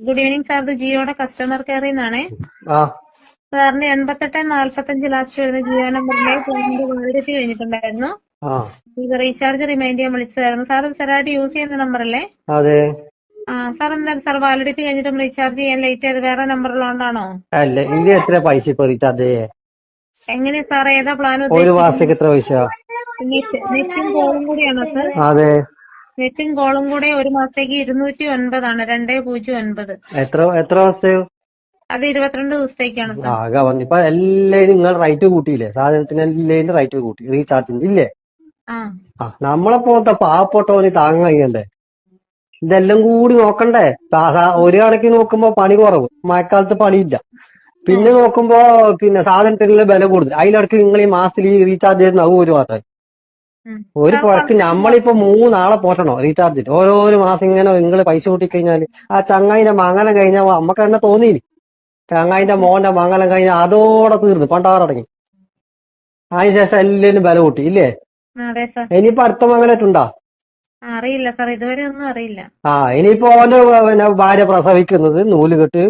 Good evening sir. ഇത് ജിയോയുടെ customer കെയറിൽ നിന്നാണേ. ആ സാറിന്റെ 8845 ലാസ്റ്റ് വരുന്ന ജിയോ നമ്പറിലെ പ്ലാനിന്റെ വാലിഡിറ്റി കഴിഞ്ഞിട്ടുണ്ടായിരുന്നു. ആ ഇത് റീചാർജ് റിമൈൻഡ് ചെയ്യാൻ വിളിച്ചതായിരുന്നു. സാർ ഇത് സ്ഥിരമായിട്ട് യൂസ് ചെയ്യുന്ന നമ്പറല്ലേ? അതെ. സാർ എന്താ സാർ വാലിഡിറ്റി കഴിഞ്ഞിട്ടും റീചാർജ് ചെയ്യാൻ ലേറ്റ് ആയത് വേറെ നമ്പറിലുകൊണ്ടാണോ? അല്ല, ഇത് എത്ര പൈസ ഇപ്പൊ റീചാർജ് ചെയ്യേ? എങ്ങനെയാ സാർ, ഏതാ പ്ലാൻ ഒരു ഉദ്ദേശിക്കുന്നത്? മാസത്തേക്ക് എത്ര പൈസ? നെറ്റും കോളും കൂടിയാണോ സാർ? അതെ. നെറ്റും കോളും കൂടെ ഒരു മാസത്തേക്ക് 209 ആണ്. 209. എത്ര മാസത്തെ? അത് 22 ദിവസത്തേക്കാണ് സാർ. ആകെ വന്നു ഇപ്പൊ എല്ലാരും നിങ്ങൾ റേറ്റ് കൂട്ടിയില്ലേ? സാധനത്തിന് എല്ലാരും റേറ്റ് കൂട്ടി റീചാർജിന്റെ ഇല്ലേ? ആ നമ്മളെ പോലത്തെ പാവപ്പെട്ടോന് താങ്ങാൻ കഴിയണ്ടേ? ഇതെല്ലാം കൂടി നോക്കണ്ടേ? ഒരു കണക്കിന് നോക്കുമ്പോ പണി കുറവ്, മഴക്കാലത്ത് പണിയില്ല. പിന്നെ നോക്കുമ്പോ സാധനത്തിനുള്ള വില കൂടുതൽ. അതിലിടക്ക് നിങ്ങൾ ഈ മാസത്തിൽ ഈ റീചാർജ് ചെയ്യുന്ന ഒരു മാസം ഒരു പുറക്ക് നമ്മളിപ്പോ 3 ആളെ പോറ്റണോ റീചാർജിന്? ഓരോരോ മാസം ഇങ്ങനെ നിങ്ങൾ പൈസ കൂട്ടിക്കഴിഞ്ഞാല് ആ ചങ്ങായിന്റെ മംഗലം കഴിഞ്ഞാൽ നമ്മക്ക് തന്നെ തോന്നിയില്ലേ? ചങ്ങായിന്റെ മോന്റെ മംഗലം കഴിഞ്ഞാൽ അതോടെ തീർന്നു, പണ്ടാറടങ്ങി. അതിനുശേഷം എല്ലാരും വില കൂട്ടി ഇല്ലേ? അതെ സാർ. ഇനിയിപ്പോ അടുത്ത മംഗലായിട്ടുണ്ടോ? അറിയില്ല സാർ, ഇതുവരെ ഒന്നും അറിയില്ല. ഇനിയിപ്പോ ഓന്റെ ഭാര്യ പ്രസവിക്കുന്നത് 4 കെട്ട്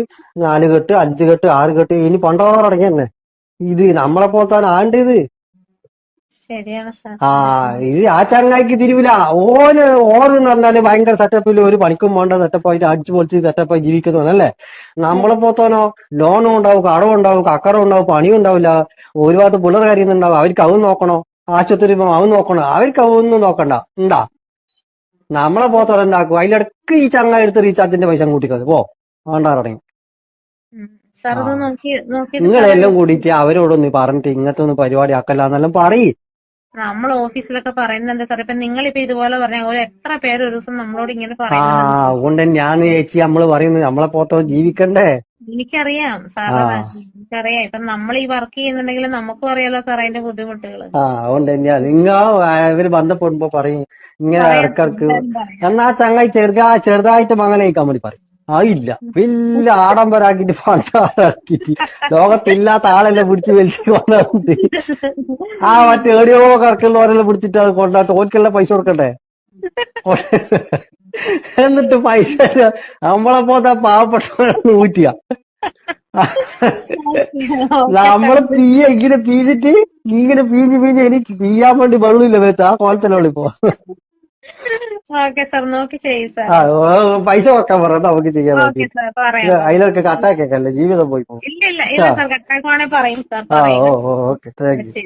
4 കെട്ട് 5 കെട്ട് 6 കെട്ട് ഇനി പണ്ടാറടങ്ങി തന്നെ. ഇത് നമ്മളെ പോലത്തെ ആണ്ട് ഇത്. ശരിയാണ് സാർ. ഇത് ആ ചങ്ങായിക്ക് തിരിവില്ല. ഓരെന്ന് പറഞ്ഞാല് ഭയങ്കര സെറ്റപ്പിൽ ഒരു പണിക്കും വേണ്ട സെറ്റപ്പായിട്ട് അടിച്ചു പൊളിച്ച് സെറ്റപ്പായി ജീവിക്കുന്നവനല്ലേ. നമ്മളെ പോത്തോനോ ലോണും ഉണ്ടാവും, കടവും ഉണ്ടാവും, കക്കറും ഉണ്ടാവും, പണിയും ഉണ്ടാവില്ല. ഒരു ഭാഗത്ത് പിള്ളേർ കാര്യന്നുണ്ടാവും. അവർക്ക് അവൻ നോക്കണോ? ആശുപത്രി അവൻ നോക്കണോ? അവർക്ക് അവൊന്നും നോക്കണ്ട. ഉണ്ടാ നമ്മളെ പോത്തോടെ എന്താക്കും? അതിലിടക്ക് ഈ ചങ്ങായി എടുത്ത് റീചാർജിന്റെ പൈസ കൂട്ടിക്കളി പോ വേണ്ടാറടങ്ങി. സാർ ഇത് നോക്കി നിങ്ങളെല്ലാം കൂടിയിട്ട് അവരോടൊന്ന് പറഞ്ഞിട്ട് ഇങ്ങനത്തെ ഒന്ന് പരിപാടി ആക്കല്ലാന്നെല്ലാം പറയും. നമ്മൾ ഓഫീസിലൊക്കെ പറയുന്നുണ്ട് സാർ. ഇപ്പൊ നിങ്ങളിപ്പോ ഇതുപോലെ പറഞ്ഞ എത്ര പേര് ഒരു ദിവസം നമ്മളോട് ഇങ്ങനെ പറയുന്നുണ്ട്. അതുകൊണ്ട് ഞാൻ ചേച്ചി നമ്മള് പറയുന്നത് നമ്മളെ പോത്തോ ജീവിക്കണ്ടേ? എനിക്കറിയാം സാർ, എനിക്കറിയാം. ഇപ്പൊ നമ്മൾ ഈ വർക്ക് ചെയ്യുന്നുണ്ടെങ്കിൽ നമുക്കും അറിയാലോ സാർ അതിന്റെ ബുദ്ധിമുട്ടുകള്. അതുകൊണ്ട് തന്നെയാ ഇവര് ബന്ധപ്പെടുമ്പോ പറയും ഇങ്ങനെ ഇടക്കിടക്ക്. എന്നാ ചങ്ങായി ചെറുതായിട്ട് മംഗലയിക്കാൻ വേണ്ടി പറയും. ഇല്ല വലിയ ആഡംബരാക്കിട്ട് പണ്ടാക്കിട്ട് ലോകത്തില്ലാത്ത ആളെല്ലാം പിടിച്ച് വലിച്ചു കൊണ്ടുണ്ട്. മറ്റേ എവിടെയോ കറക്കുന്നവരെല്ലാം പിടിച്ചിട്ട് അത് കൊണ്ടാട്ട് ഓർക്കെല്ലാം പൈസ കൊടുക്കണ്ടേ? എന്നിട്ട് പൈസ നമ്മളെ പോത്ത പാവപ്പെട്ടവരാണ് ഊറ്റിയ. നമ്മള് ഇങ്ങനെ പീഞ്ഞിട്ട് ഇങ്ങനെ പീഞ്ഞ് എനിക്ക് പീയാൻ വേണ്ടി വെള്ളമില്ല വേത്ത ആ കോലത്തിലുള്ളിപ്പോ. ഓക്കെ സാർ, നോക്കി ചെയ്യും സാർ. പൈസ വെക്കാൻ പറയാം, നമുക്ക് ചെയ്യാൻ പറ്റും. അതിലൊക്കെ കട്ടാക്കിയൊക്കെ ജീവിതം പോയി പോകും. ഇല്ല സാർ, കട്ടാക്കുവാണെങ്കിൽ പറയും സാർ. Okay, thank you.